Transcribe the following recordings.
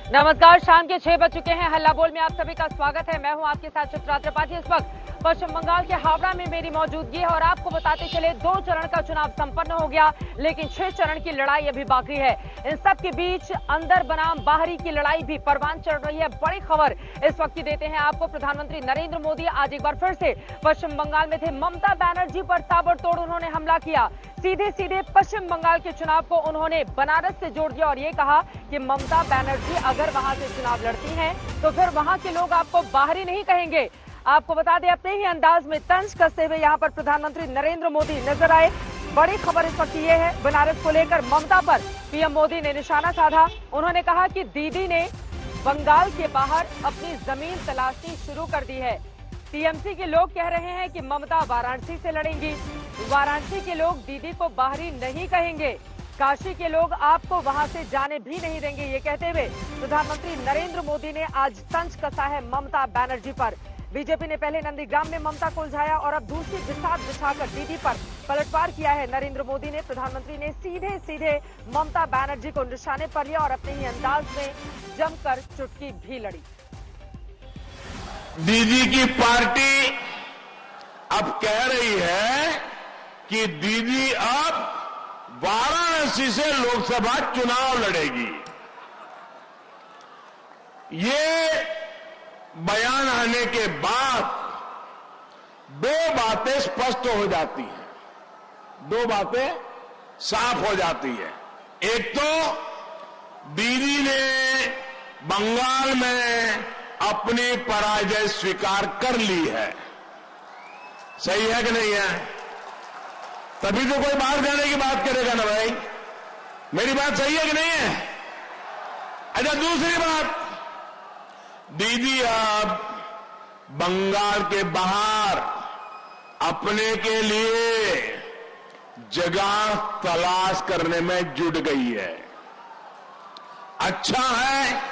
नमस्कार, शाम के 6 बज चुके हैं। हल्ला बोल में आप सभी का स्वागत है। मैं हूं आपके साथ चित्रा त्रिपाठी। इस वक्त पश्चिम बंगाल के हावड़ा में मेरी मौजूदगी है और आपको बताते चले 2 चरण का चुनाव संपन्न हो गया, लेकिन 6 चरण की लड़ाई अभी बाकी है। इन सब के बीच अंदर बनाम बाहरी की लड़ाई भी परवान चढ़ रही है। बड़ी खबर इस वक्त की देते हैं आपको। प्रधानमंत्री नरेंद्र मोदी आज एक बार फिर से पश्चिम बंगाल में थे। ममता बनर्जी पर ताबड़तोड़ उन्होंने हमला किया। सीधे सीधे पश्चिम बंगाल के चुनाव को उन्होंने बनारस से जोड़ दिया और ये कहा कि ममता बनर्जी अगर वहां से चुनाव लड़ती हैं तो फिर वहां के लोग आपको बाहरी नहीं कहेंगे। आपको बता दें, अपने ही अंदाज में तंज कसते हुए यहां पर प्रधानमंत्री नरेंद्र मोदी नजर आए। बड़ी खबर इस वक्त ये है, बनारस को लेकर ममता पर पीएम मोदी ने निशाना साधा। उन्होंने कहा कि दीदी ने बंगाल के बाहर अपनी जमीन तलाशनी शुरू कर दी है। टीएमसी के लोग कह रहे हैं कि ममता वाराणसी से लड़ेंगी। वाराणसी के लोग दीदी को बाहरी नहीं कहेंगे। काशी के लोग आपको वहां से जाने भी नहीं देंगे। ये कहते हुए प्रधानमंत्री नरेंद्र मोदी ने आज तंज कसा है ममता बनर्जी पर। बीजेपी ने पहले नंदीग्राम में ममता को उलझाया और अब दूसरी बिसात बिछाकर दीदी पर पलटवार किया है नरेंद्र मोदी ने। प्रधानमंत्री ने सीधे सीधे ममता बनर्जी को निशाने पर लिया और अपने ही अंदाज में जमकर चुटकी भी लड़ी। दीदी की पार्टी अब कह रही है कि दीदी अब वाराणसी से लोकसभा चुनाव लड़ेगी। ये बयान आने के बाद 2 बातें स्पष्ट हो जाती हैं, 2 बातें साफ हो जाती है। एक तो दीदी ने बंगाल में अपनी पराजय स्वीकार कर ली है। सही है कि नहीं है? तभी तो कोई बाहर जाने की बात करेगा ना भाई। मेरी बात सही है कि नहीं है? अच्छा, दूसरी बात, दीदी अब बंगाल के बाहर अपने के लिए जगह तलाश करने में जुट गई है। अच्छा है,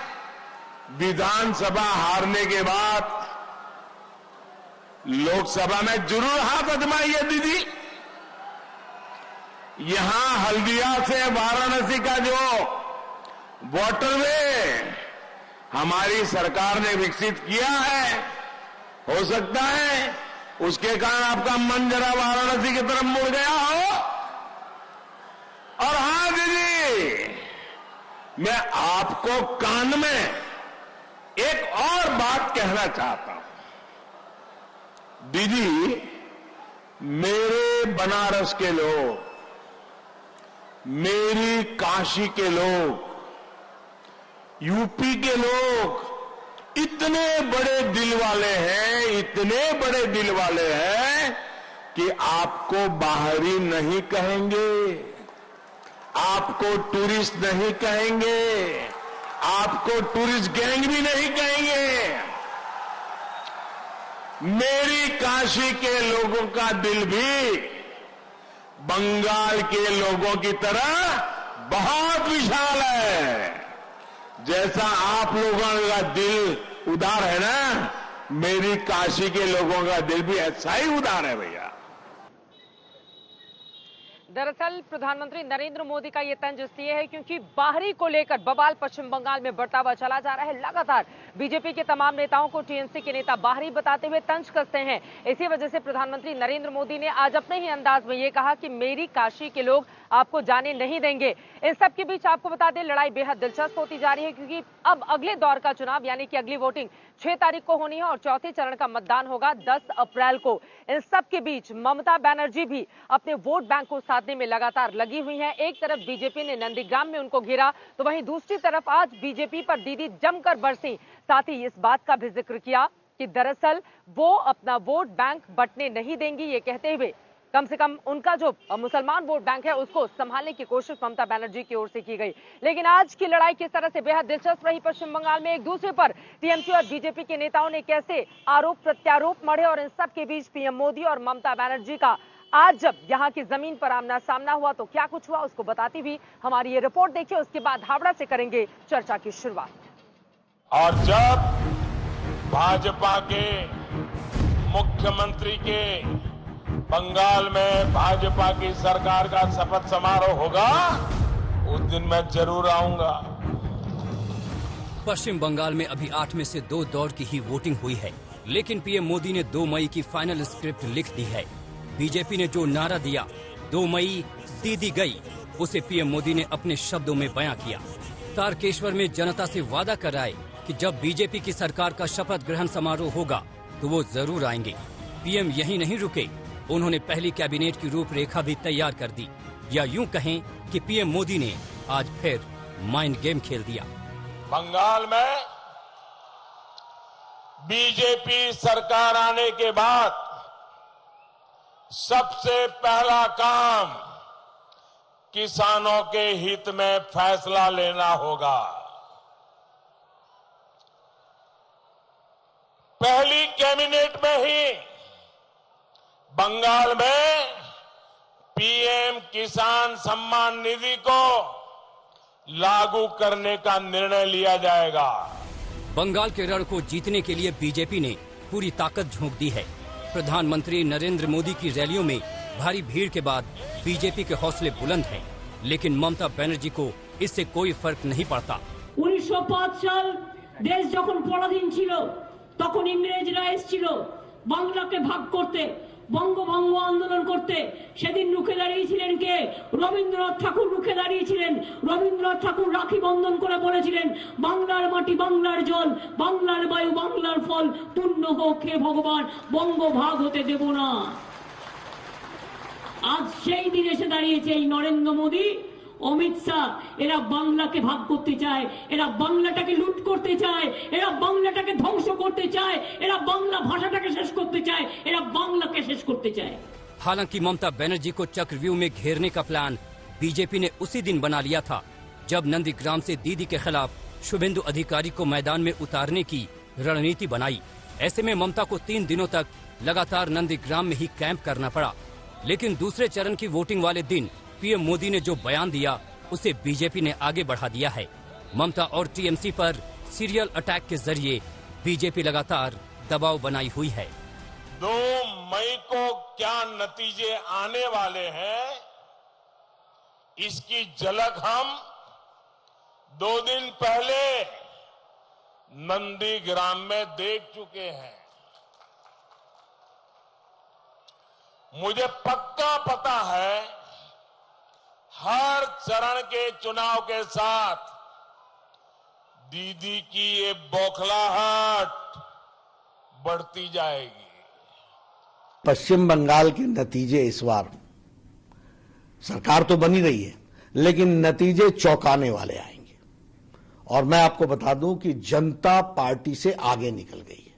विधानसभा हारने के बाद लोकसभा में जरूर हाथ आजमाइए दीदी। यहां हल्दिया से वाराणसी का जो वाटरवे हमारी सरकार ने विकसित किया है, हो सकता है उसके कारण आपका मन जरा वाराणसी की तरफ मुड़ गया हो। और हां दीदी, मैं आपको कान में एक और बात कहना चाहता हूं। दीदी, मेरे बनारस के लोग, मेरी काशी के लोग, यूपी के लोग इतने बड़े दिल वाले हैं, इतने बड़े दिल वाले हैं कि आपको बाहरी नहीं कहेंगे, आपको टूरिस्ट नहीं कहेंगे, आपको टूरिस्ट गैंग भी नहीं कहेंगे। मेरी काशी के लोगों का दिल भी बंगाल के लोगों की तरह बहुत विशाल है। जैसा आप लोगों का दिल उदार है ना, मेरी काशी के लोगों का दिल भी ऐसा ही उदार है भैया। दरअसल प्रधानमंत्री नरेंद्र मोदी का ये तंज इसलिए है क्योंकि बाहरी को लेकर बवाल पश्चिम बंगाल में बढ़ता हुआ चला जा रहा है। लगातार बीजेपी के तमाम नेताओं को टीएमसी के नेता बाहरी बताते हुए तंज कसते हैं। इसी वजह से प्रधानमंत्री नरेंद्र मोदी ने आज अपने ही अंदाज में ये कहा कि मेरी काशी के लोग आपको जाने नहीं देंगे। इन सब के बीच आपको बता दें, लड़ाई बेहद दिलचस्प होती जा रही है क्योंकि अब अगले दौर का चुनाव यानी कि अगली वोटिंग 6 तारीख को होनी है और चौथे चरण का मतदान होगा 10 अप्रैल को। इन सब के बीच ममता बनर्जी भी अपने वोट बैंक को साधने में लगातार लगी हुई हैं। एक तरफ बीजेपी ने नंदीग्राम में उनको घेरा तो वहीं दूसरी तरफ आज बीजेपी पर दीदी जमकर बरसी। साथ ही इस बात का भी जिक्र किया कि दरअसल वो अपना वोट बैंक बंटने नहीं देंगी। ये कहते हुए कम से कम उनका जो मुसलमान वोट बैंक है उसको संभालने की कोशिश ममता बनर्जी की ओर से की गई। लेकिन आज की लड़ाई किस तरह से बेहद दिलचस्प रही पश्चिम बंगाल में। एक दूसरे पर टीएमसी और बीजेपी के नेताओं ने कैसे आरोप प्रत्यारोप मढ़े और इन सब के बीच पीएम मोदी और ममता बनर्जी का आज जब यहां की जमीन पर आमना सामना हुआ तो क्या कुछ हुआ उसको बताती हुई हमारी ये रिपोर्ट देखिए। उसके बाद हावड़ा से करेंगे चर्चा की शुरुआत। और जब भाजपा के मुख्यमंत्री के बंगाल में भाजपा की सरकार का शपथ समारोह होगा, उस दिन मैं जरूर आऊंगा। पश्चिम बंगाल में अभी 8 में से 2 दौर की ही वोटिंग हुई है, लेकिन पीएम मोदी ने 2 मई की फाइनल स्क्रिप्ट लिख दी है। बीजेपी ने जो नारा दिया 2 मई दीदी गई, उसे पीएम मोदी ने अपने शब्दों में बयां किया। तारकेश्वर में जनता से वादा कराए कि जब बीजेपी की सरकार का शपथ ग्रहण समारोह होगा तो वो जरूर आएंगे। पीएम यहीं नहीं रुके, उन्होंने पहली कैबिनेट की रूपरेखा भी तैयार कर दी, या यूं कहें कि पीएम मोदी ने आज फिर माइंड गेम खेल दिया। बंगाल में बीजेपी सरकार आने के बाद सबसे पहला काम किसानों के हित में फैसला लेना होगा। पहली कैबिनेट में ही बंगाल में पीएम किसान सम्मान निधि को लागू करने का निर्णय लिया जाएगा। बंगाल के रण को जीतने के लिए बीजेपी ने पूरी ताकत झोंक दी है। प्रधानमंत्री नरेंद्र मोदी की रैलियों में भारी भीड़ के बाद बीजेपी के हौसले बुलंद हैं, लेकिन ममता बनर्जी को इससे कोई फर्क नहीं पड़ता। 1905 সাল দেশ যখন পরাধীন ছিল তখন ইংরেজরা এসেছিল বাংলাকে ভাগ করতে, বঙ্গভঙ্গ আন্দোলন করতে। সেদিন রুখে দাঁড়িয়েছিলেন কে? রবীন্দ্রনাথ ঠাকুর রুখে দাঁড়িয়েছিলেন। রবীন্দ্রনাথ ঠাকুর রাখি বন্ধন করে বলেছিলেন, বাংলার মাটি বাংলার জল, বাংলার বায়ু বাংলার ফল, পূর্ণ হোক হে ভগবান, বঙ্গ ভাগ হতে দেব না। আজ সেই দিন এসে দাঁড়িয়েছে এই নরেন্দ্র মোদী, অমিত শাহ। এরা বাংলাকে ভাগ করতে চায়, এরা বাংলাটাকে লুট করতে চায়, এরা বাংলাটাকে ধ্বংস করতে চায়, এরা বাংলা ভাষাটাকে শেষ করতে চায়, এরা বাংলাকে শেষ করতে চায়। हालांकि ममता बनर्जी को चक्रव्यूह में घेरने का प्लान बीजेपी ने उसी दिन बना लिया था जब नंदीग्राम से दीदी के खिलाफ शुभेंदु अधिकारी को मैदान में उतारने की रणनीति बनाई। ऐसे में ममता को 3 दिनों तक लगातार नंदीग्राम में ही कैंप करना पड़ा। लेकिन दूसरे चरण की वोटिंग वाले दिन पीएम मोदी ने जो बयान दिया उसे बीजेपी ने आगे बढ़ा दिया है। ममता और टीएमसी पर सीरियल अटैक के जरिए बीजेपी लगातार दबाव बनाई हुई है। 2 मई को क्या नतीजे आने वाले हैं, इसकी झलक हम 2 दिन पहले नंदीग्राम में देख चुके हैं। मुझे पक्का पता है हर चरण के चुनाव के साथ दीदी की ये बौखलाहट बढ़ती जाएगी। पश्चिम बंगाल के नतीजे इस बार सरकार तो बनी रही है, लेकिन नतीजे चौंकाने वाले आएंगे। और मैं आपको बता दूं कि जनता पार्टी से आगे निकल गई है।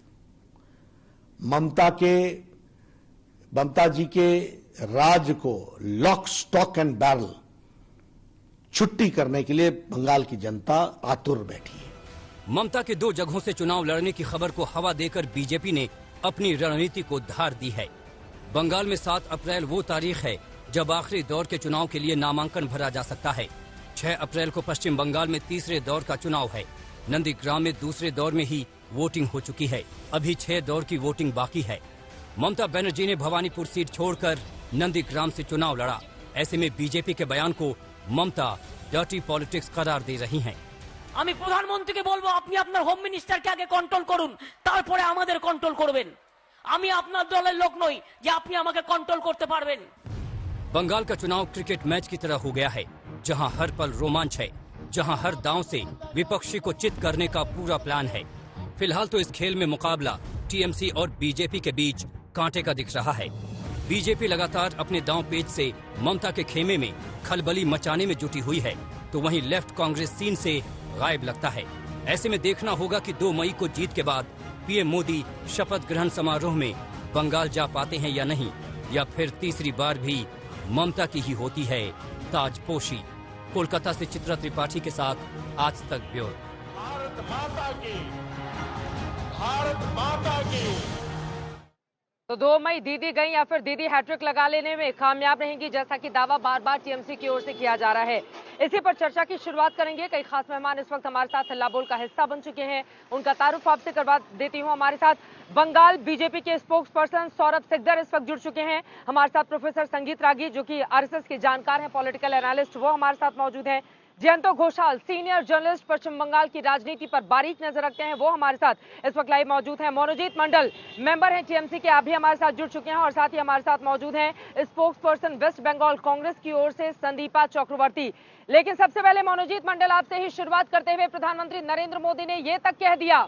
ममता जी के राज को लॉक स्टॉक एंड बैरल छुट्टी करने के लिए बंगाल की जनता आतुर बैठी है। ममता के 2 जगहों से चुनाव लड़ने की खबर को हवा देकर बीजेपी ने अपनी रणनीति को धार दी है। बंगाल में 7 अप्रैल वो तारीख है जब आखिरी दौर के चुनाव के लिए नामांकन भरा जा सकता है। 6 अप्रैल को पश्चिम बंगाल में तीसरे दौर का चुनाव है। नंदीग्राम में दूसरे दौर में ही वोटिंग हो चुकी है। अभी 6 दौर की वोटिंग बाकी है। ममता बनर्जी ने भवानीपुर सीट छोड़कर नंदीग्राम से चुनाव लड़ा। ऐसे में बीजेपी के बयान को ममता डार्टी पॉलिटिक्स करार दे रही हैं। আমি প্রধানমন্ত্রীকে বলবো আপনি আপনার হোম মিনিস্টারকে আগে কন্ট্রোল করুন, তারপরে আমাদের কন্ট্রোল করবেন। আমি আপনার দলের লোক নই যে আপনি আমাকে কন্ট্রোল করতে পারবেন। बंगाल का चुनाव क्रिकेट मैच की तरह हो गया है, जहां हर पल रोमांच है, जहां हर दांव से विपक्षी को चित करने का पूरा प्लान है। फिलहाल तो इस खेल में मुकाबला टीएमसी और बीजेपी के बीच कांटे का दिख रहा है। बीजेपी लगातार अपने दांव पेच से ममता के खेमे में खलबली मचाने में जुटी हुई है, तो वहीं लेफ्ट कांग्रेस सीन से गायब लगता है। ऐसे में देखना होगा कि 2 मई को जीत के बाद पीएम मोदी शपथ ग्रहण समारोह में बंगाल जा पाते हैं या नहीं, या फिर तीसरी बार भी ममता की ही होती है ताजपोशी। कोलकाता से चित्रा त्रिपाठी के साथ आज तक ब्यूरो। भारत माता की, भारत माता की। तो 2 मई दीदी गई या फिर दीदी हैट्रिक लगा लेने में कामयाब रहेंगी, जैसा कि दावा बार बार टीएमसी की ओर से किया जा रहा है। इसी पर चर्चा की शुरुआत करेंगे। कई खास मेहमान इस वक्त हमारे साथ हल्ला बोल का हिस्सा बन चुके हैं, उनका तारुफ आपसे करवा देती हूं। हमारे साथ बंगाल बीजेपी के स्पोक्स पर्सन सौरभ सिकदर इस वक्त जुड़ चुके हैं। हमारे साथ प्रोफेसर संगीत रागी, जो कि आरएसएस के जानकार हैं, पॉलिटिकल एनालिस्ट, वो हमारे साथ मौजूद हैं। जयंतो घोषाल सीनियर जर्नलिस्ट पश्चिम बंगाल की राजनीति पर बारीक नजर रखते हैं, वो हमारे साथ इस वक्त लाइव मौजूद हैं। मनोजीत मंडल मेंबर हैं टीएमसी के, आप भी हमारे साथ जुड़ चुके हैं और साथ ही हमारे साथ मौजूद हैं स्पोक्स पर्सन वेस्ट बंगाल कांग्रेस की ओर से संदीपा चक्रवर्ती। लेकिन सबसे पहले मनोजीत मंडल, आपसे ही शुरुआत करते हुए, प्रधानमंत्री नरेंद्र मोदी ने यह तक कह दिया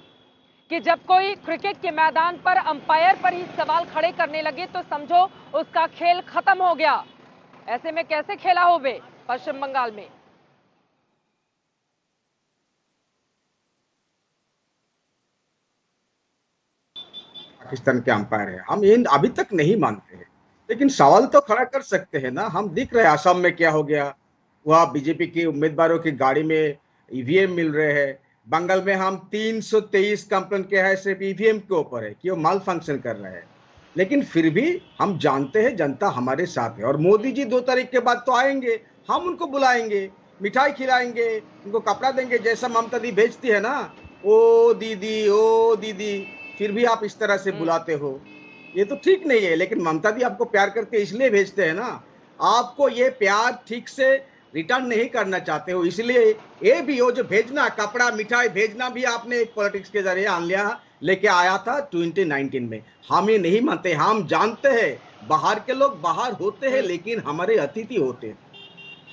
कि जब कोई क्रिकेट के मैदान पर अंपायर पर ही सवाल खड़े करने लगे तो समझो उसका खेल खत्म हो गया। ऐसे में कैसे खेला हो वे पश्चिम बंगाल में? पाकिस्तान के अंपायर है, हम ये अभी तक नहीं मानते हैं, लेकिन सवाल तो खड़ा कर सकते हैं ना। हम दिख रहे हैं असम में क्या हो गया, वहाँ बीजेपी के उम्मीदवारों की गाड़ी में ईवीएम मिल रहे हैं। बंगाल में हम 323 कंप्लेन किया है सिर्फ ईवीएम के ऊपर है कि वो माल फंक्शन कर रहे हैं, लेकिन फिर भी हम जानते हैं जनता हमारे साथ है। और मोदी जी 2 तारीख के बाद तो आएंगे, हम उनको बुलाएंगे, मिठाई खिलाएंगे, उनको कपड़ा देंगे, जैसा ममता दी भेजती है ना, ओ दीदी, फिर भी आप इस तरह से बुलाते हो, ये तो ठीक नहीं है। लेकिन ममता दी आपको प्यार करके इसलिए भेजते हैं ना, आपको ये प्यार ठीक से रिटर्न नहीं करना चाहते हो, इसलिए ये भी हो जो भेजना, कपड़ा मिठाई भेजना भी आपने एक पॉलिटिक्स के जरिए आन लिया, लेके आया था 2019 में। हम ये नहीं मानते, हम जानते हैं बाहर के लोग बाहर होते हैं लेकिन हमारे अतिथि होते हैं।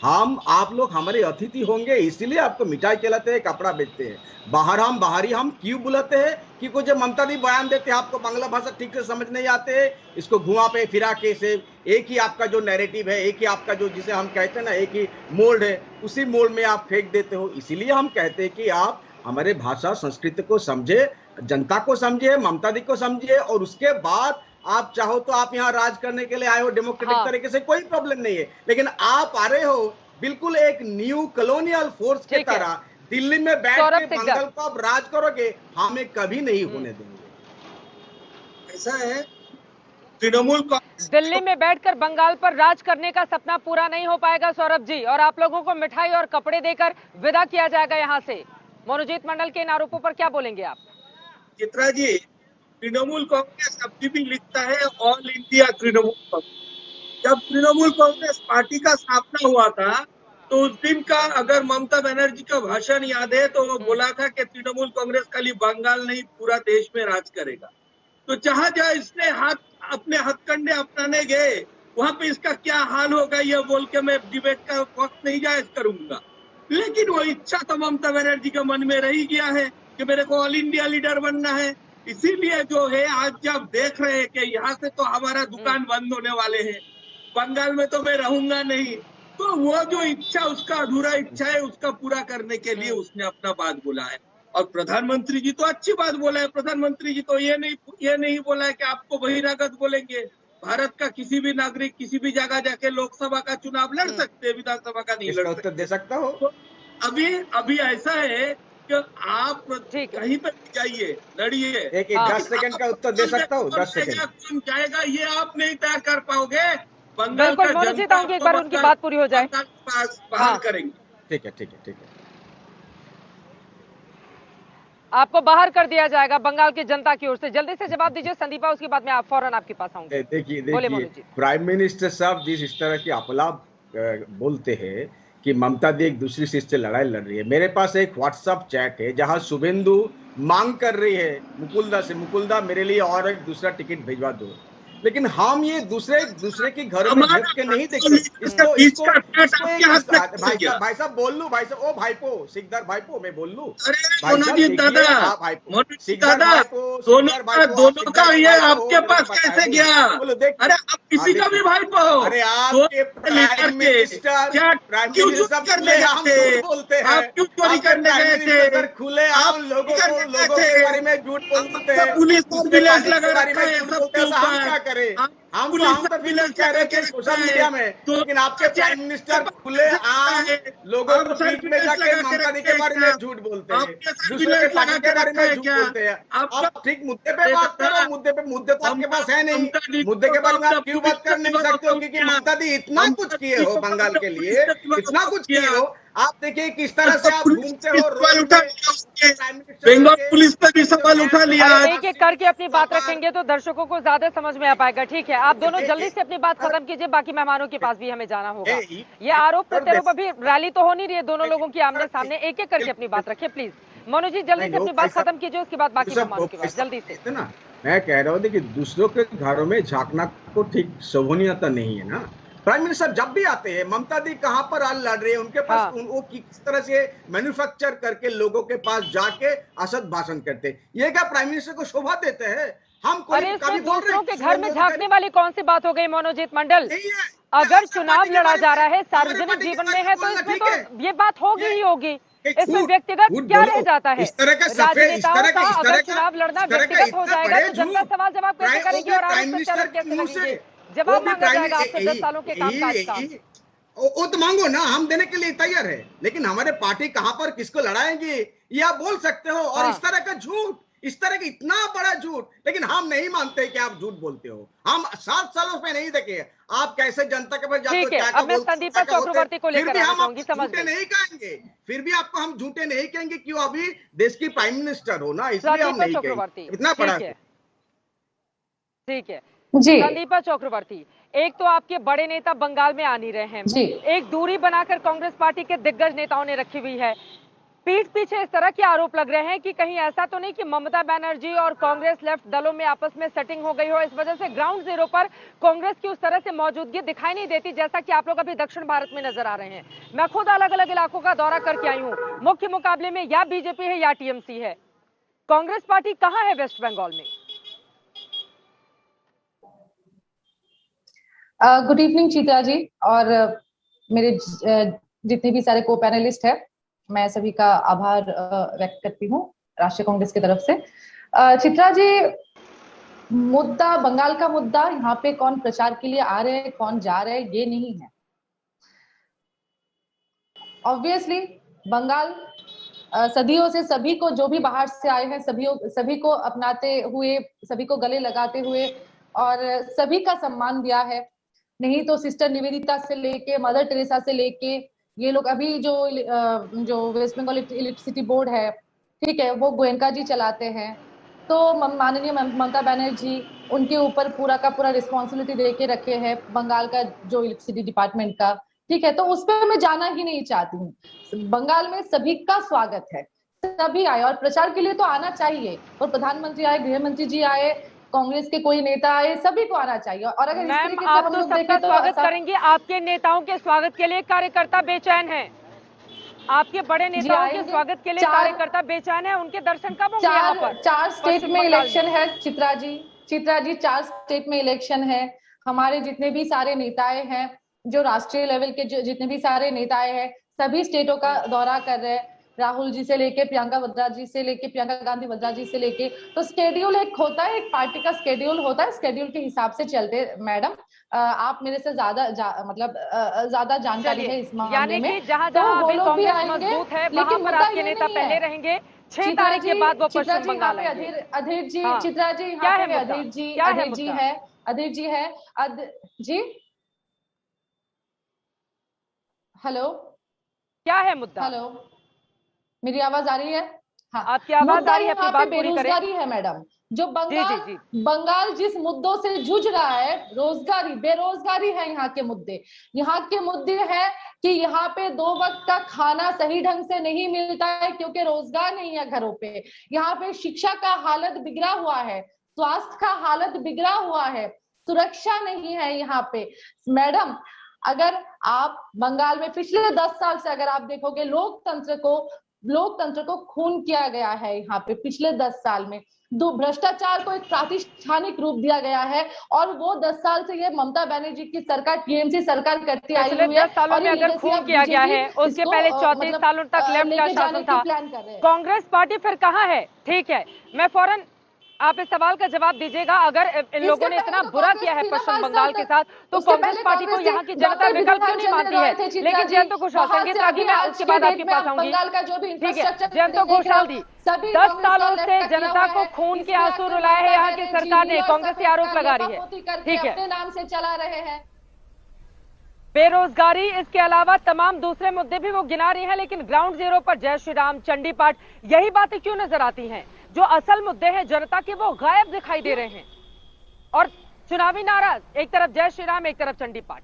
हम आप लोग हमारे अतिथि होंगे इसीलिए आपको मिठाई खिलाते हैं, कपड़ा बेचते हैं। बाहरी हम क्यों बुलाते हैं? क्योंकि जब ममता दी बयान देते हैं आपको बांग्ला भाषा ठीक से समझ नहीं आते, इसको घुमा पे फिरा के से एक ही आपका जो नैरेटिव है, एक ही आपका जो जिसे हम कहते हैं ना एक ही मोल्ड है, उसी मोल्ड में आप फेंक देते हो। इसीलिए हम कहते हैं कि आप हमारे भाषा संस्कृति को समझे, जनता को समझे, ममता दी को समझे, और उसके बाद आप चाहो तो आप यहाँ राज करने के लिए आए हो डेमोक्रेटिक तरीके से, कोई प्रॉब्लम नहीं है। लेकिन आप आ रहे हो बिल्कुल एक न्यू कॉलोनियल फोर्स की तरह, दिल्ली में बैठ के बंगाल को आप राज करोगे, हमें कभी नहीं होने देंगे। ऐसा है, तृणमूल कांग्रेस दिल्ली में बैठकर बंगाल पर राज करने का सपना पूरा नहीं हो पाएगा सौरभ जी, और आप लोगों को मिठाई और कपड़े देकर विदा किया जाएगा यहाँ से। मनोजीत मंडल के इन आरोपों पर क्या बोलेंगे आप? चित्रा जी, तृणमूल कांग्रेस अभी भी लिखता है ऑल इंडिया तृणमूल कांग्रेस। जब तृणमूल कांग्रेस पार्टी का स्थापना हुआ था तो उस दिन का अगर ममता बनर्जी का भाषण याद है तो वो बोला था कि तृणमूल कांग्रेस खाली बंगाल नहीं पूरा देश में राज करेगा। तो जहां जहां इसने अपने हथकंडे अपनाने गए वहां पे इसका क्या हाल होगा ये बोल के मैं डिबेट का वक्त नहीं जायज करूंगा, लेकिन वो इच्छा तो ममता बनर्जी के मन में रही गया है कि मेरे को ऑल इंडिया लीडर बनना है। इसीलिए जो है आज जब देख रहे हैं कि यहाँ से तो हमारा दुकान बंद होने वाले हैं, बंगाल में तो मैं रहूंगा नहीं, तो वो जो इच्छा, उसका अधूरा इच्छा है, उसका पूरा करने के लिए उसने अपना बात बोला है। और प्रधानमंत्री जी तो अच्छी बात बोला है। प्रधानमंत्री जी तो ये नहीं बोला है कि आपको बहिरागत बोलेंगे। भारत का किसी भी नागरिक किसी भी जगह जाके लोकसभा का चुनाव लड़ सकते हैं, विधानसभा का नहीं लड़ सकते। दे सकता हो तो अभी ऐसा है कि आप कहीं पर जाइए, लड़िए। एक 10 सेकंड का उत्तर दे सकता हूँ, 10 सेकंड। कौन जाएगा ये आप नहीं तय कर पाओगे। बिल्कुल मनोजीत, आऊंगी एक बार उनकी बात पूरी हो जाए, बाहर करेंगे। ठीक है। आपको बाहर कर दिया जाएगा बंगाल की जनता की ओर से। जल्दी से जवाब दीजिए संदीपा, उसके बाद में आप फौरन आपके पास आऊंगे। देखिए प्राइम मिनिस्टर साहब जिस तरह की अपलाप बोलते हैं कि ममता दी एक दूसरी सीट से लड़ाई लड़ रही है, मेरे पास एक व्हाट्सएप चैट है जहां शुभेंदु मांग कर रही है मुकुलदा से, मुकुलदा मेरे लिए और एक दूसरा टिकट भिजवा दो। लेकिन हम ये दूसरे के घर में घुस के नहीं देखते। भाई साहब बोल लू, भाई साहब, ओ भाईपो सिकदार भाईपो, मैं बोल लू। मनोजीत दादा, दोनों का ये आपके पास कैसे गया? अरे आप किसी का भी भाईपो हो। अरे आपके प्राइम मिनिस्टर बोलते हैं, आप क्यों चोरी करने गए थे? खुले आप लोगों के बारे में झूठ बोलते हैं, पुलिस को विलेज लगा रखा है सबके ऊपर। हम तो विलेज कह रहे थे सोशल मीडिया में, लेकिन आपके प्राइम मिनिस्टर खुले आम लोगों को बीच में जाके ममता दी के बारे में झूठ बोलते हैं, दूसरे के पार्टी के बारे में झूठ बोलते हैं। आप ठीक मुद्दे पे बात करो, मुद्दे तो आपके पास है नहीं। मुद्दे के बारे में आप क्यों बात कर नहीं सकते हो? क्योंकि ममता दी इतना कुछ किए हो बंगाल के लिए, इतना कुछ किए हो। आप देखिए किस तरह से आप घूमते हो, बंगाल पुलिस पर भी सवाल उठा लिया। एक एक करके अपनी बात रखेंगे तो दर्शकों को ज्यादा समझ में आ पाएगा। ठीक है, आप दोनों जल्दी से अपनी बात खत्म कीजिए, बाकी मेहमानों के पास भी हमें जाना होगा। ये आरोप प्रत्यारोप, अभी रैली तो हो नहीं रही है दोनों लोगों की आमने सामने, एक एक करके अपनी बात रखिए प्लीज। मनु जी जल्दी से अपनी बात खत्म कीजिए, उसके बाद बाकी मेहमानों की बात जल्दी से ना। मैं कह रहा हूँ कि दूसरों के घरों में झांकना को ठीक शोभनीयता नहीं है ना। प्राइम मिनिस्टर जब भी आते हैं, ममता दी कहाँ पर लड़ रहे हैं, उनके पास वो किस तरह से मैन्युफैक्चर करके लोगों के पास जाके असद भाषण करते हैं, ये क्या प्राइम मिनिस्टर को शोभा देते हैं? हम दूसरों के घर में झांकने वाली कौन सी बात हो गई मनोजीत मंडल? अगर चुनाव लड़ा जा रहा है, सार्वजनिक जीवन में है, तो इसमें तो ये बात होगी ही होगी। इसमें व्यक्तिगत क्या रह जाता है? राजनेताओं का अगर चुनाव लड़ना व्यक्तिगत हो जाएगा तो जनता सवाल जवाब कैसे करेगी और आरोप प्रत्यारोप कैसे करेंगे? जवाब मांगा जाएगा आपसे 10 सालों के कामकाज का। वो तो मांगो ना, हम देने के लिए तैयार है, लेकिन हमारे पार्टी कहां पर किसको लड़ाएंगे ये आप बोल सकते हो। और इस तरह का झूठ, इस तरह का इतना बड़ा झूठ, लेकिन हम नहीं मानते कि आप झूठ बोलते हो। हम 7 सालों में नहीं देखे आप कैसे जनता के पास जाते हो, क्या अब मैं संदीपा चक्रवर्ती को लेकर झूठे नहीं कहेंगे, फिर भी आपको हम झूठे नहीं कहेंगे, क्यों? अभी देश की प्राइम मिनिस्टर हो ना, इसलिए हम नहीं कहेंगे। इतना बड़ा ठीक है जी। संदीपा चक्रवर्ती, एक तो आपके बड़े नेता बंगाल में आ नहीं रहे हैं, एक दूरी बनाकर कांग्रेस पार्टी के दिग्गज नेताओं ने रखी हुई है, पीठ पीछे इस तरह के आरोप लग रहे हैं कि कहीं ऐसा तो नहीं कि ममता बनर्जी और कांग्रेस लेफ्ट दलों में आपस में सेटिंग हो गई हो, इस वजह से ग्राउंड जीरो पर कांग्रेस की उस तरह से मौजूदगी दिखाई नहीं देती जैसा कि आप लोग अभी दक्षिण भारत में नजर आ रहे हैं। मैं खुद अलग अलग इलाकों का दौरा करके आई हूँ, मुख्य मुकाबले में या बीजेपी है या टीएमसी है। कांग्रेस पार्टी कहाँ है वेस्ट बंगाल में? गुड इवनिंग चित्रा जी और मेरे जितने भी सारे को पैनलिस्ट है, मैं सभी का आभार व्यक्त करती हूँ राष्ट्रीय कांग्रेस की तरफ से। चित्रा जी, मुद्दा बंगाल का मुद्दा, यहाँ पे कौन प्रचार के लिए आ रहे हैं कौन जा रहे हैं ये नहीं है। ऑब्वियसली बंगाल सदियों से सभी को, जो भी बाहर से आए हैं सभी को अपनाते हुए, सभी को गले लगाते हुए और सभी का सम्मान दिया है। नहीं तो सिस्टर निवेदिता से लेके मदर टेरेसा से लेके ये लोग अभी जो वेस्ट बंगाल इलेक्ट्रिसिटी बोर्ड है, ठीक है, वो गोयनका जी चलाते हैं, तो माननीय ममता बनर्जी उनके ऊपर पूरा का पूरा रिस्पॉन्सिबिलिटी दे के रखे हैं बंगाल का जो इलेक्ट्रिसिटी डिपार्टमेंट का, ठीक है, तो उस पर मैं जाना ही नहीं चाहती हूँ। बंगाल में सभी का स्वागत है, सभी आए और प्रचार के लिए तो आना चाहिए, और प्रधानमंत्री आए, गृह मंत्री जी आए, कांग्रेस के कोई नेता आए, सभी को आना चाहिए। और अगर मैम आप तो सबका स्वागत करेंगे, आपके नेताओं के स्वागत के लिए कार्यकर्ता बेचैन हैं, आपके बड़े नेताओं के स्वागत के लिए कार्यकर्ता बेचैन है, उनके दर्शन कब होंगे? यहाँ पर 4 स्टेट में इलेक्शन है चित्रा जी 4 स्टेट में इलेक्शन है। हमारे जितने भी सारे नेताएं हैं, जो राष्ट्रीय लेवल के जितने भी सारे नेताएं हैं, सभी स्टेटों का दौरा कर रहे हैं, राहुल जी से लेके प्रियंका गांधी वड्रा जी से लेके, तो स्केड्यूल एक होता है, एक पार्टी का स्केड्यूल होता है, स्केड्यूल के हिसाब से चलते। मैडम आप मेरे से ज्यादा जानकारी है इस मामले में, तो वो लोग भी आएंगे, लेकिन मुद्दा ये नहीं पहले रहेंगे 6 तारीख के बाद वो पश्चिम बंगाल आएंगे। अधीर जी, चित्रा जी, यहाँ पे अधीर जी है जी, हेलो, क्या है मुद्दा? हेलो, मेरी आवाज आ रही है? हाँ, आपकी आवाज आ रही है, अपनी बात पूरी करें। बेरोजगारी है मैडम, जो बंगाल जिस मुद्दों से जूझ रहा है, रोजगारी, बेरोजगारी है यहाँ के मुद्दे। यहाँ के मुद्दे है कि यहाँ पे 2 वक्त का खाना सही ढंग से नहीं मिलता है क्योंकि रोजगार नहीं है घरों पे। यहाँ पे शिक्षा का हालत बिगड़ा हुआ है, स्वास्थ्य का हालत बिगड़ा हुआ है, सुरक्षा नहीं है यहाँ पे। मैडम अगर आप बंगाल में पिछले 10 साल से अगर आप देखोगे, लोकतंत्र को खून किया गया है यहाँ पे पिछले 10 साल में। भ्रष्टाचार को एक प्रातिष्ठानिक रूप दिया गया है, और वो 10 साल से ये ममता बनर्जी की सरकार, टीएमसी सरकार करती आई हुई है। 10 सालों में अगर खून किया गया है, उसके पहले 34 सालों तक लेफ्ट का शासन था। कांग्रेस पार्टी फिर कहाँ है? ठीक है, मैं फौरन आप इस सवाल का जवाब दीजिएगा। अगर इन लोगों ने इतना बुरा किया है पश्चिम बंगाल के साथ, तो कांग्रेस पार्टी को यहाँ की जनता विकल्प क्यों नहीं मानती है? लेकिन जयंत घोषाल, संगीत रागी, मैं उसके बाद आपके पास आऊंगी, ठीक है? जयंत घोषाल दी, 10 सालों से जनता को खून के आंसू रुलाए हैं यहाँ की सरकार ने, कांग्रेस ये आरोप लगा रही है, ठीक है, अपने नाम से चला रहे हैं। बेरोजगारी, इसके अलावा तमाम दूसरे मुद्दे भी वो गिना रही हैं, लेकिन ग्राउंड जीरो पर जय श्री राम, चंडी पाठ, यही बातें क्यों नजर आती हैं? जो असल मुद्दे हैं जनता के, वो गायब दिखाई दे रहे हैं। और चुनावी नारा, एक तरफ जय श्री राम, एक तरफ चंडी पाठ।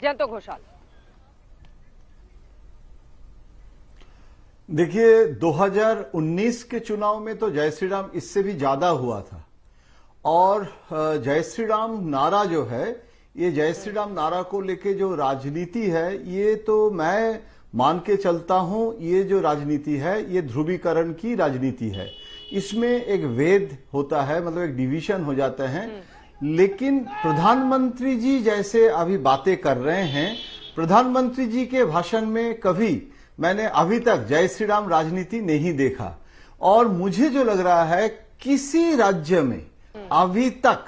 जयंतो घोषाल। देखिए 2019 के चुनाव में तो जय श्री राम इससे भी ज्यादा हुआ था, और जय श्री राम नारा जो है, ये जय श्री राम नारा को लेके जो राजनीति है, ये तो मैं मान के चलता हूं, ये जो राजनीति है ये ध्रुवीकरण की राजनीति है। इसमें एक वेद होता है, मतलब एक डिवीजन हो जाता है। लेकिन प्रधानमंत्री जी जैसे अभी बातें कर रहे हैं, प्रधानमंत्री जी के भाषण में कभी मैंने अभी तक जय श्री राम राजनीति नहीं देखा। और मुझे जो लग रहा है, किसी राज्य में अभी तक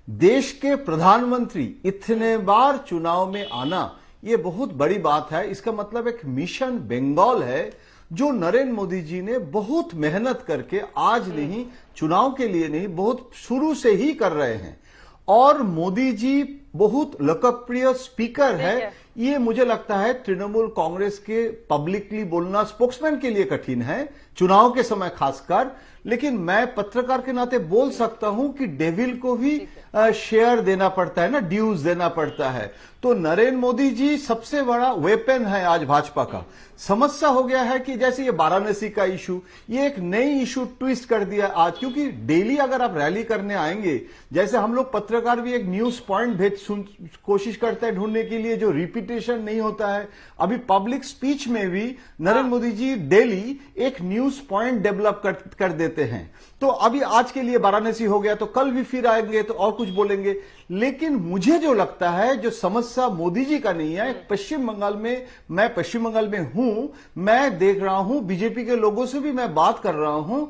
देश के प्रधानमंत्री इतने बार चुनाव में आना, ये बहुत बड़ी बात है। इसका मतलब एक मिशन बंगाल है जो नरेंद्र मोदी जी ने बहुत मेहनत करके, आज नहीं, चुनाव के लिए नहीं, बहुत शुरू से ही कर रहे हैं। और मोदी जी बहुत लोकप्रिय स्पीकर है। ये मुझे लगता है तृणमूल कांग्रेस के पब्लिकली बोलना स्पोक्समैन के लिए कठिन है, चुनाव के समय खासकर। लेकिन मैं पत्रकार के नाते बोल सकता हूं कि डेविल को भी शेयर देना पड़ता है ना, ड्यूज देना पड़ता है। तो नरेंद्र मोदी जी सबसे बड़ा वेपन है आज भाजपा का। समस्या हो गया है कि जैसे ये वाराणसी का इशू, ये एक नई इशू ट्विस्ट कर दिया आज, क्योंकि डेली अगर आप रैली करने आएंगे, जैसे हम लोग पत्रकार भी एक न्यूज पॉइंट कोशिश करते हैं ढूंढने के लिए जो रिपीटेशन नहीं होता है। अभी पब्लिक स्पीच में भी नरेंद्र मोदी जी डेली एक न्यूज पॉइंट डेवलप कर देते हैं। तो अभी आज के लिए वाराणसी हो गया, तो कल भी फिर आएंगे तो और कुछ बोलेंगे। लेकिन मुझे जो लगता है, जो समस्या मोदी जी का नहीं है, पश्चिम बंगाल में, मैं पश्चिम बंगाल में हूं, मैं देख रहा हूं, बीजेपी के लोगों से भी मैं बात कर रहा हूं,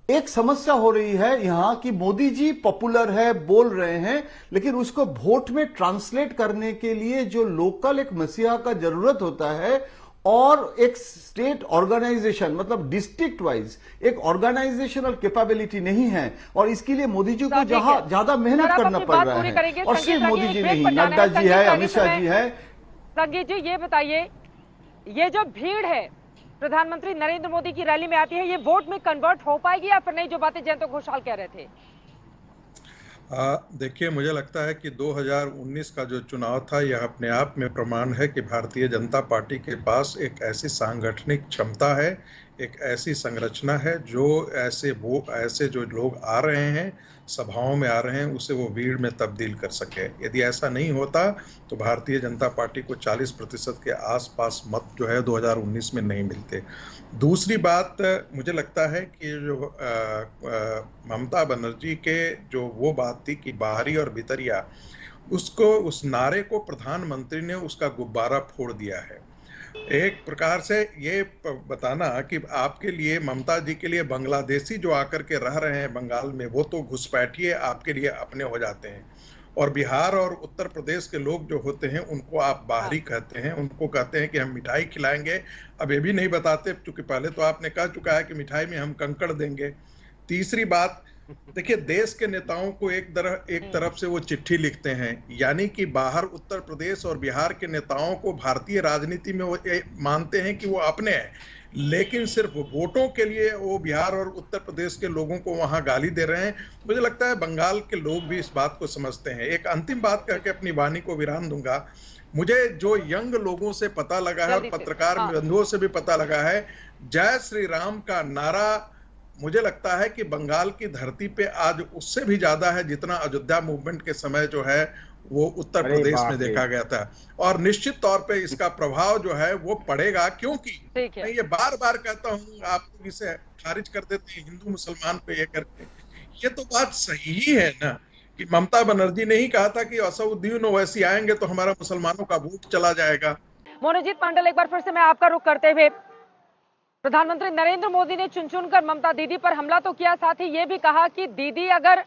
एक समस्या हो रही है यहां कि मोदी जी पॉपुलर है, बोल रहे हैं, लेकिन उसको वोट में ट्रांसलेट करने के लिए जो लोकल एक मसीहा का जरूरत होता है, और एक स्टेट ऑर्गेनाइजेशन, मतलब डिस्ट्रिक्ट वाइज एक ऑर्गेनाइजेशनल कैपेबिलिटी नहीं है। और इसके लिए मोदी जी को जहां ज्यादा मेहनत करना पड़ रहा है। और सिर्फ मोदी जी नहीं, नड्डा जी है, अमित शाह जी है। संगीत जी ये बताइए, ये जो भीड़ है प्रधानमंत्री नरेंद्र मोदी की रैली में आती है, ये वोट में कन्वर्ट हो पाएगी या फिर नहीं, जो बातें जयंतो घोषाल कह रहे थे? देखिए, मुझे लगता है कि 2019 का जो चुनाव था, यह अपने आप में प्रमाण है कि भारतीय जनता पार्टी के पास एक ऐसी सांगठनिक क्षमता है, एक ऐसी संरचना है जो ऐसे जो लोग आ रहे हैं, सभाओं में आ रहे हैं, उसे वो भीड़ में तब्दील कर सके। यदि ऐसा नहीं होता तो भारतीय जनता पार्टी को 40% के आसपास मत जो है 2019 में नहीं मिलते। दूसरी बात, मुझे लगता है कि जो ममता बनर्जी के जो वो बात थी कि बाहरी और भीतरिया, उसको, उस नारे को प्रधानमंत्री ने उसका गुब्बारा फोड़ दिया है। एक प्रकार से ये बताना कि आपके लिए, ममता जी के लिए बांग्लादेशी जो आकर के रह रहे हैं बंगाल में, वो तो घुसपैठिए आपके लिए अपने हो जाते हैं। और बिहार और उत्तर प्रदेश के लोग जो होते हैं उनको आप बाहरी कहते हैं, उनको कहते हैं कि हम मिठाई खिलाएंगे। अब ये भी नहीं बताते, क्योंकि पहले तो आपने कह चुका है कि मिठाई में हम कंकड़ देंगे। तीसरी बात, देखिए, देश के नेताओं को एक तरफ से वो चिट्ठी लिखते हैं, यानी कि बाहर उत्तर प्रदेश और बिहार के नेताओं को भारतीय राजनीति में वो मानते हैं कि वो अपने हैं, लेकिन सिर्फ वोटों के लिए वो बिहार और उत्तर प्रदेश के लोगों को वहां गाली दे रहे हैं। मुझे लगता है बंगाल के लोग भी इस बात को समझते हैं। एक अंतिम बात करके अपनी वाणी को विराम दूंगा। मुझे जो यंग लोगों से पता लगा है और पत्रकार बंधुओं से भी पता लगा है, जय श्री राम का नारा मुझे लगता है कि बंगाल की धरती पे आज उससे भी ज्यादा है जितना अयोध्या मूवमेंट के समय जो है वो उत्तर प्रदेश में देखा गया था। और निश्चित तौर पे इसका प्रभाव जो है वो पड़ेगा, क्योंकि मैं ये बार बार कहता हूँ, आप इसे खारिज कर देते हैं हिंदू मुसलमान पे ये करके। ये तो बात सही ही है ना कि ममता बनर्जी ने ही कहा था कि असदुद्दीन ओवैसी आएंगे तो हमारा मुसलमानों का वोट चला जाएगा। मोनूजीत मंडल, एक बार फिर से मैं आपका रुख करते हुए, प्रधानमंत्री नरेंद्र मोदी ने चुन चुनकर ममता दीदी पर हमला तो किया, साथ ही ये भी कहा कि दीदी अगर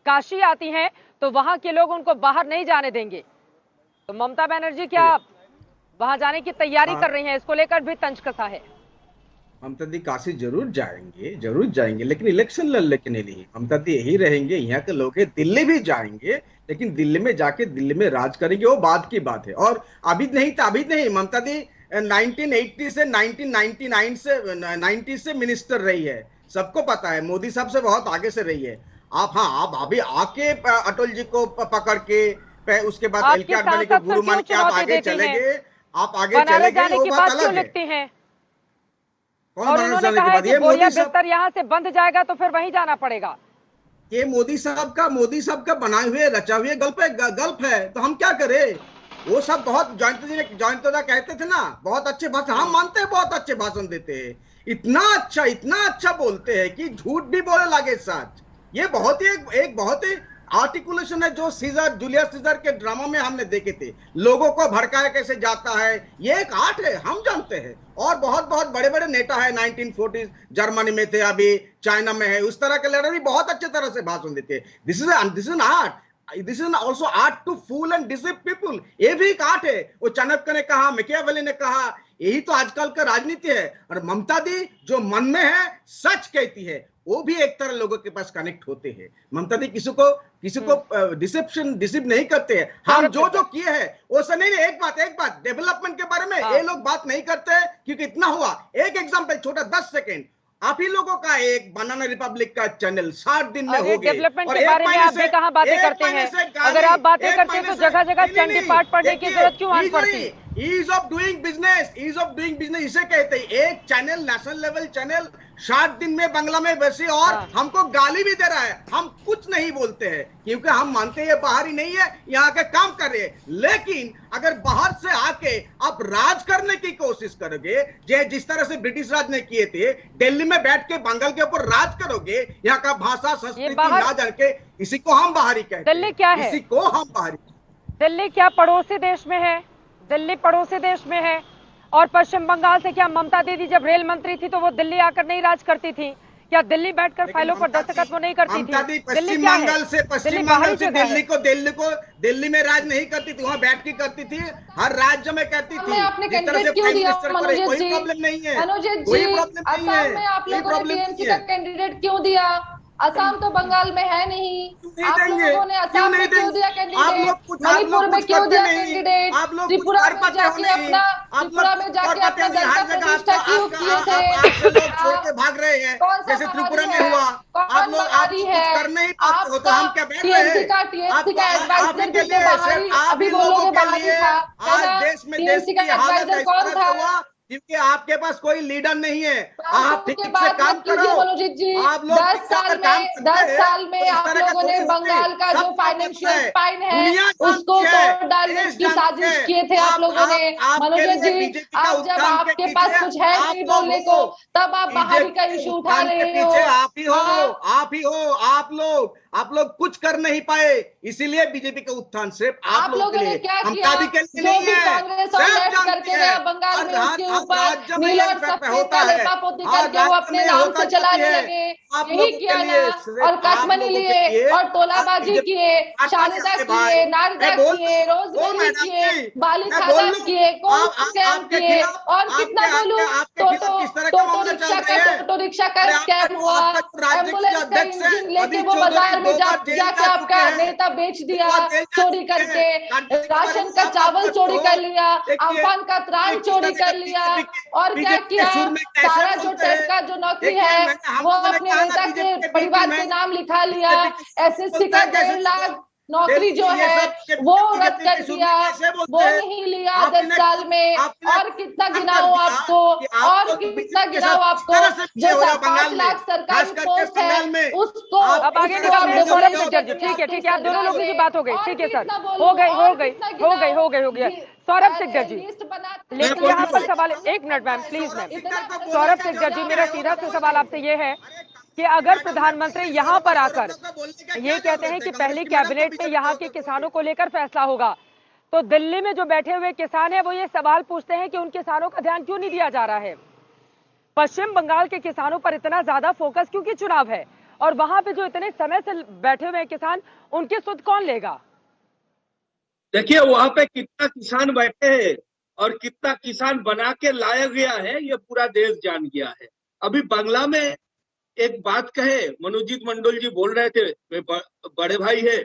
काशी आती हैं तो वहां के लोग उनको बाहर नहीं जाने देंगे। तो ममता बनर्जी क्या वहां जाने की तैयारी कर रही हैं? इसको लेकर भी तंज कसा है। ममता दी काशी जरूर जाएंगे, लेकिन इलेक्शन लड़ने के लिए नहीं। ममता दी यही रहेंगे, यहाँ के लोग हैं। दिल्ली भी जाएंगे, लेकिन दिल्ली में जाके दिल्ली में राज करेंगे, वो बाद की बात है। और अभी नहीं, ममता दी 1980 से 1999 से 90 से मिनिस्टर रही है, सबको पता है। मोदी साहब से बहुत आगे से रही है। आप अभी आके अटल जी को पकड़ के उसके बाद आपके एलके आडवाणी को सांसद गुरु फिर मान के क्यों आप चुनौती आगे देती चले हैं? गए, आप आगे बनारस चले गए, जाने वो की बात बात क्यों अलग है। लिखती हैं? कौन और बनारस उन्होंने जाने के कहा है बाद? कि ये बोरिया मोदी साहब, बिस्तर यहाँ से बंद जाएगा तो फिर वहीं जाना पड़ेगा। ये मोदी साहब का बनाए हुए रचा हुए गल्प है, तो हम क्या करें? वो सब बहुत जयंत कहते थे ना, बहुत अच्छे भाषण, हम मानते हैं बहुत अच्छे भाषण देते हैं, इतना अच्छा बोलते हैं कि झूठ भी बोले लगे सच। ये बहुत ही एक बहुत ही आर्टिकुलेशन है जो जूलियस सीजर के ड्रामा में हमने देखे थे, लोगों को भड़काया कैसे जाता है, ये एक आर्ट है, हम जानते हैं। और बहुत बहुत बड़े बड़े नेता है, 1940s जर्मनी में थे, अभी चाइना में है, उस तरह के लीडर भी बहुत अच्छे तरह से भाषण देते हैं। This is an art, this is also art to fool and deceive people. ये भी एक आर्ट है। वो चाणक्य ने कहा, मैकियावेली ने कहा, यही तो आजकल का राजनीति है। और ममता दी जो मन में है सच कहती है, वो भी एक तरह लोगों के पास कनेक्ट होते हैं। ममता दी किसी को डिसिप नहीं करते हैं। हम जो किए हैं वो सब नहीं। एक बात डेवलपमेंट के बारे में ये लोग बात नहीं करते क्योंकि इतना हुआ। एक एग्जांपल छोटा, 10 सेकेंड, आप ही लोगों का एक बनाना रिपब्लिक का चैनल 60 दिन में हो गया। डेवलपमेंट के बारे में आप भी कहाँ बातें करते हैं? अगर आप बातें करते हैं तो जगह जगह चंडी पाठ पढ़ने की जरूरत क्यों आन पड़ती? ईज ऑफ डूइंग बिजनेस इसे कहते हैं। एक चैनल, नेशनल लेवल चैनल 60 दिन में बांग्ला में वैसे, और हमको गाली भी दे रहा है। हम कुछ नहीं बोलते हैं क्योंकि हम मानते हैं बाहर ही नहीं है, यहाँ के काम कर रहे हैं। लेकिन अगर बाहर से आके आप राज करने की कोशिश करोगे, जिस तरह से ब्रिटिश राज ने किए थे, दिल्ली में बैठ के बंगाल के ऊपर राज करोगे, यहाँ का भाषा संस्कृति ना जान के, इसी को हम बाहरी कहते हैं। दिल्ली क्या है? इसी को हम बाहरी। दिल्ली क्या पड़ोसी देश में है? दिल्ली पड़ोसी देश में है। और पश्चिम बंगाल से क्या ममता दीदी जब रेल मंत्री थी तो वो दिल्ली आकर नहीं राज करती थी? क्या दिल्ली बैठकर फाइलों पर दस्तखत वो नहीं करती थी? पश्चिम बंगाल से दिल्ली में राज नहीं करती थी, वहाँ बैठ के करती थी, हर राज्य में करती थी। आपने कैंडिडेट क्यों दिया मनोजित जी? प्रॉब्लम नहीं है, मनोजित जी, असम में आप लोगों ने टीएमसी का कैंडिडेट क्यों दिया? असम तो बंगाल में है नहीं। आप लोगों ने असम में क्यों दिया कैंडिडेट? मणिपुर में क्यों दिया कैंडिडेट? त्रिपुरा में जाके अपना जनता प्रतिष्ठा क्यों किए थे? भाग रहे हैं जैसे त्रिपुरा में हुआ। आप लोग आ रही है, आपका टीएमसी का एडवाइजर कितने बाहरी, अभी बोलोगे बाहरी था, टीएमसी का एडवाइजर कौन था? क्योंकि आपके पास कोई लीडर नहीं है। आप ठीक से काम करो। मनोजित जी, आप लोग 10 साल में आप लोगों ने बंगाल का जो फाइनेंशियल स्पाइन है उसको तोड़ डालने की साजिश किए थे आप लोगों ने। मनोजित जी, अब जब आपके पास कुछ है नहीं बोलने को, तब आप बाहरी का इशू उठा रहे हो। आप लोग कुछ कर नहीं पाए, इसीलिए बीजेपी का उत्थान सिर्फ आप लोगों ने क्या किया? जो भी कांग्रेस और लेफ्ट करके गया बंगाल में, उसके ऊपर नील और सफेद का लेपापोती करके वो अपने नाम से चलाने लगे। यही किया ना। और काटमनी लिए और तोलाबाजी किए, शालिदा किए, नारदा किए, रोजमेरी किए, बाली खादा किए, कौन स्कैम किए, और कितना बोलूं, टोटो रिक्शा का स्कैम हुआ, एम्बुलेंस का इंजन लेके वो बाजार में जाके आपका नेता बेच दिया चोरी करके, राशन का चावल चोरी कर लिया, अफवान का त्राण चोरी कर लिया, और क्या किया? सारा जो टेट का जो नौकरी है वो अपने नेता के परिवार के नाम लिखा लिया। एसएससी का 1.5 लाख नौकरी जो है वो रद्द कर दिया, वो नहीं लिया 10 साल में। और कितना गिनाऊं आपको, और कितना गिनाऊं आपको? जो 5 लाख सरकारी पोस्ट है उसको अब आगे निकाल। सौरभ सिकदर जी, ठीक है, आप दोनों लोगों की बात हो गई, ठीक है सर, हो गई। सौरभ सिकदर जी, लेकिन यहाँ पर सवाल, एक minute ma'am, please ma'am. Saurabh Sikdar ji, मेरा सीधा सा सवाल आपसे ये है कि अगर प्रधानमंत्री यहाँ पर आकर ये कहते हैं कि पहली कैबिनेट में यहाँ के किसानों को लेकर फैसला होगा, तो दिल्ली में जो बैठे हुए किसान हैं वो ये सवाल पूछते हैं कि उन किसानों का ध्यान क्यों नहीं दिया जा रहा है? पश्चिम बंगाल के किसानों पर इतना ज्यादा फोकस क्योंकि चुनाव है, और वहां पे जो इतने समय से बैठे हुए किसान, उनकी सुध कौन लेगा? देखिए, वहां पे कितना किसान बैठे हैं और कितना किसान बना के लाया गया है, ये पूरा देश जान गया है। अभी बांग्ला में एक बात कहे, मनोजीत मंडल जी बोल रहे थे, बड़े भाई है,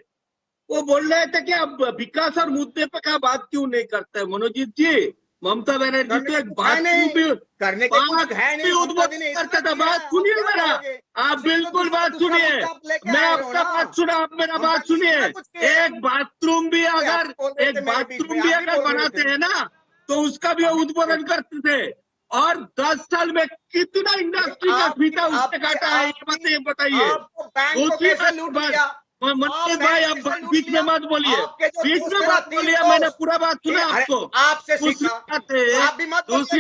वो बोल रहे थे कि अब विकास और मुद्दे पे का बात क्यों नहीं करते? मनोजीत जी, ममता बनर्जी तो एक बात करने के कुछ है नहीं, उद्बोधन करता था। बात सुनिए मेरा, आप बिल्कुल बात सुनिए, मैं आपका बात सुना, आप मेरा बात सुनिए। एक बाथरूम भी अगर बनाते हैं ना तो उसका भी उद्बोधन करते थे। और 10 साल में कितना इंडस्ट्री का फीता उसने काटा है, ये बताइए। मनोज भाई, आप बीच में मत बोलिए, बीच में मत बोलिए, मैंने पूरा बात सुना आपको। आपसे दूसरी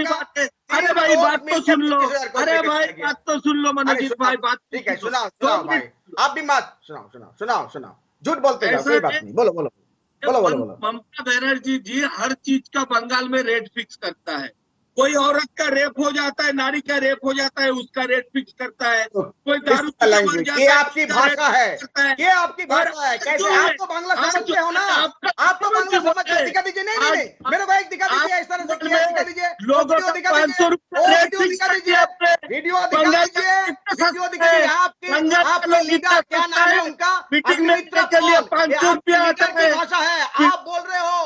बात है, अरे भाई बात तो सुन लो, अरे भाई बात तो सुन लो मनोज भाई, बात ठीक है, सुनाओ भाई, आप भी मत सुनाओ, झूठ बोलते हैं, कोई बात नहीं, बोलो। ममता बनर्जी जी हर चीज का बंगाल में रेट फिक्स करता है। कोई औरत का रेप हो जाता है, नारी का रेप हो जाता है, उसका रेट फिक्स करता है। कोई दारू ये आपकी भाषा है, ये आपकी भाषा है। कैसे आप तो बांग्ला समझते हो ना, आप तो बांग्ला समझते हो। दिखा दीजिए, नहीं मेरे को एक दिखा दीजिए, इस तरह से दिखा दीजिए, वीडियो दिखा दीजिए, आपके लीडर क्या नाम है उनका, की भाषा है, आप बोल रहे हो।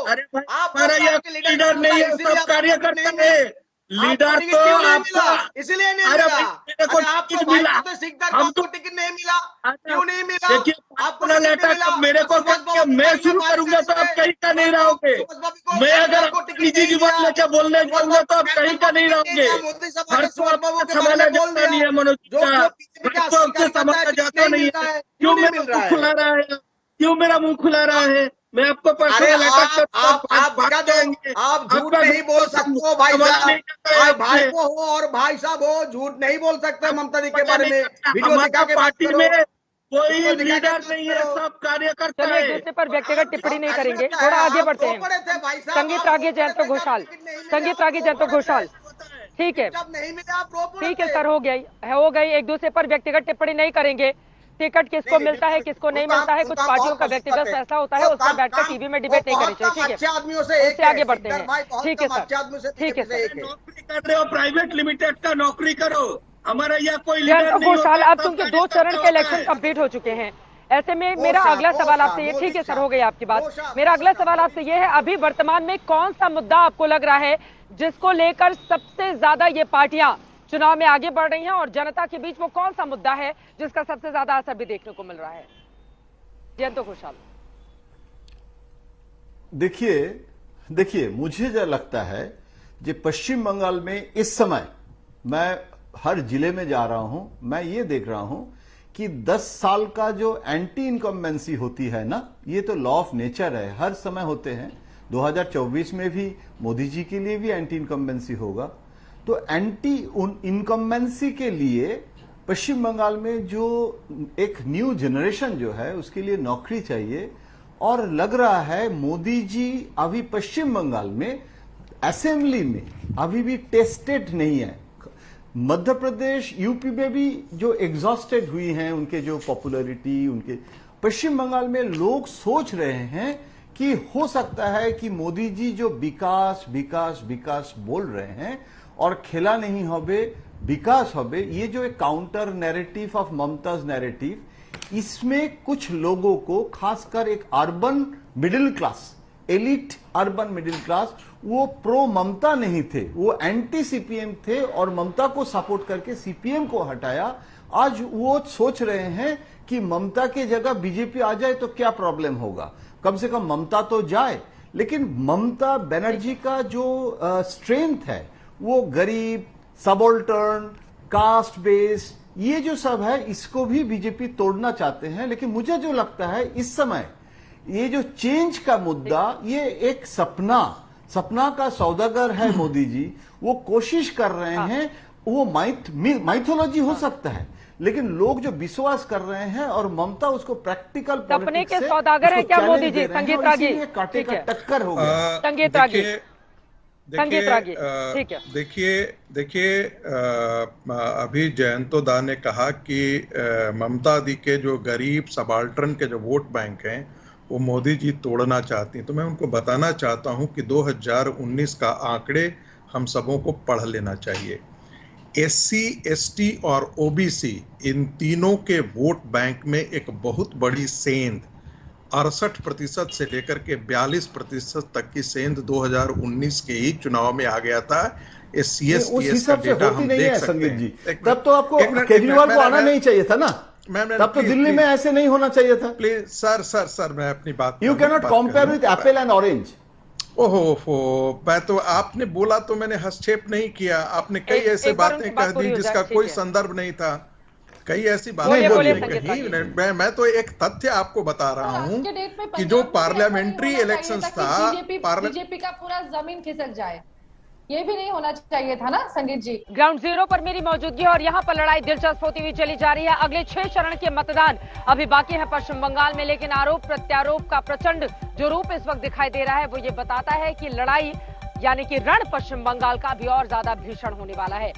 लीडर नहीं है, सब कार्यकर्ता है। लीडर तो आपका इसलिए नहीं मिला, आपको टिकट नहीं मिला, क्यों नहीं मिला? देखिए, आपको मेरे को मैं शुरू करूंगा तो आप कहीं का नहीं रहोगे। मैं अगर निजी जीवन में क्या बोलने जाऊंगा तो आप कहीं का नहीं रहोगे। हर को संभाला जाता नहीं है मनोज का, हर को आपसे संभाला जाता नहीं है। क्यों मेरा मुंह खुला रहा है, क्यों मेरा मुंह खुला रहा है? मैं आपको पर्सनल अटैक आप झूठ नहीं बोल सकते हो भाई साहब, भाई को हो और भाई साहब हो, झूठ नहीं बोल सकते ममता जी के बारे में। वीडियो दिखा के पार्टी में कोई लीडर नहीं है, सब कार्यकर्ता है। एक दूसरे पर व्यक्तिगत टिप्पणी नहीं करेंगे, थोड़ा आगे बढ़ते हैं। संगीत रागी जयंत घोषाल, ठीक है सर, हो गई। एक दूसरे पर व्यक्तिगत टिप्पणी नहीं करेंगे। टिकट किसको मिलता है, किसको नहीं मिलता है, कुछ पार्टियों का व्यक्तिगत फैसला होता है, उस पर बैठकर टीवी में डिबेट नहीं करनी चाहिए। ठीक है, आदमियों से आगे बढ़ते हैं। ठीक है सर, ठीक है सर। नौकरी कर रहे हो, प्राइवेट लिमिटेड का नौकरी करो, हमारा यहाँ कोई घोषाल, अब क्योंकि 2 चरण के इलेक्शन कंप्लीट हो चुके हैं, ऐसे में मेरा अगला सवाल आपसे ये, ठीक है सर, हो गई आपकी बात। मेरा अगला सवाल आपसे ये है, अभी वर्तमान में कौन सा मुद्दा आपको लग रहा है जिसको लेकर सबसे ज्यादा ये पार्टियां चुनाव में आगे बढ़ रही हैं, और जनता के बीच वो कौन सा मुद्दा है जिसका सबसे ज्यादा असर भी देखने को मिल रहा है? जयंत घोषाल, देखिए मुझे जो लगता है, जो पश्चिम बंगाल में इस समय मैं हर जिले में जा रहा हूं, मैं ये देख रहा हूं कि 10 साल का जो एंटी इनकम्बेंसी होती है ना, ये तो लॉ ऑफ नेचर है, हर समय होते हैं। 2024 में भी मोदी जी के लिए भी एंटी इनकम्बेंसी होगा। तो एंटी इनकम्बेंसी के लिए पश्चिम बंगाल में जो एक न्यू जनरेशन जो है उसके लिए नौकरी चाहिए। और लग रहा है मोदी जी अभी पश्चिम बंगाल में असेंबली में अभी भी टेस्टेड नहीं है। मध्य प्रदेश, यूपी में भी जो एग्जॉस्टेड हुई हैं उनके जो पॉपुलैरिटी, उनके पश्चिम बंगाल में लोग सोच रहे हैं कि हो सकता है कि मोदी जी जो विकास विकास विकास बोल रहे हैं और खेला नहीं होबे विकास होबे, ये जो एक counter narrative of Mumtaz narrative, इसमें कुछ लोगों को, खासकर एक urban middle class, elite urban middle class, वो प्रो ममता नहीं थे, वो एंटी सीपीएम थे और ममता को सपोर्ट करके सीपीएम को हटाया। आज वो सोच रहे हैं कि ममता की जगह बीजेपी आ जाए तो क्या प्रॉब्लम होगा, कम से कम ममता तो जाए। लेकिन ममता बनर्जी का जो स्ट्रेंथ है वो गरीब, सबॉल्टर्न, कास्ट बेस, ये जो सब है इसको भी बीजेपी तोड़ना चाहते हैं। लेकिन मुझे जो लगता है इस समय ये जो चेंज का मुद्दा, ये एक सपना का सौदागर है मोदी जी। वो कोशिश कर रहे हैं, वो माइथोलॉजी हो सकता है, लेकिन लोग जो विश्वास कर रहे हैं और ममता उसको प्रैक्टिकल सपने के सौदागर है क्या मोदी जी? संगीत रागी, कांटे का टक्कर हो गया। संगीत रागी, ठीक है। देखिए अभी जयंतोदा ने कहा कि ममता दी के जो गरीब सबाल्टर्न के जो वोट बैंक हैं वो मोदी जी तोड़ना चाहती हैं। तो मैं उनको बताना चाहता हूं कि 2019 का आंकड़े हम सबों को पढ़ लेना चाहिए। एससी, एसटी और ओबीसी, इन तीनों के वोट बैंक में एक बहुत बड़ी सेंध 68% से लेकर के 42% तक की सेंध 2019 के ही चुनाव में आ गया था। उस हिसाब से होती नहीं है संगीत जी। तब तो आपको केजरीवाल को आना नहीं चाहिए था ना, तब तो दिल्ली में ऐसे नहीं होना चाहिए था। प्लीज सर मैं अपनी बात, you can not compare with Apple and orange. ओहो, मैं तो आपने बोला तो मैंने हस्तक्षेप नहीं किया। आपने कई ऐसे बातें कह दी जिसका कोई संदर्भ नहीं था, कई ऐसी बातें बोली। मैं तो एक तथ्य आपको बता रहा हूँ कि जो पार्लियामेंट्री इलेक्शंस था, बीजेपी का पूरा जमीन खिसक जाए, ये भी नहीं होना चाहिए था ना संगीत जी। ग्राउंड जीरो पर मेरी मौजूदगी और यहाँ पर लड़ाई दिलचस्प होती हुई चली जा रही है। अगले 6 चरण के मतदान अभी बाकी है पश्चिम बंगाल में, लेकिन आरोप प्रत्यारोप का प्रचंड जो रूप इस वक्त दिखाई दे रहा है वो ये बताता है कि लड़ाई यानी कि रण पश्चिम बंगाल का अभी और ज्यादा भीषण होने वाला है।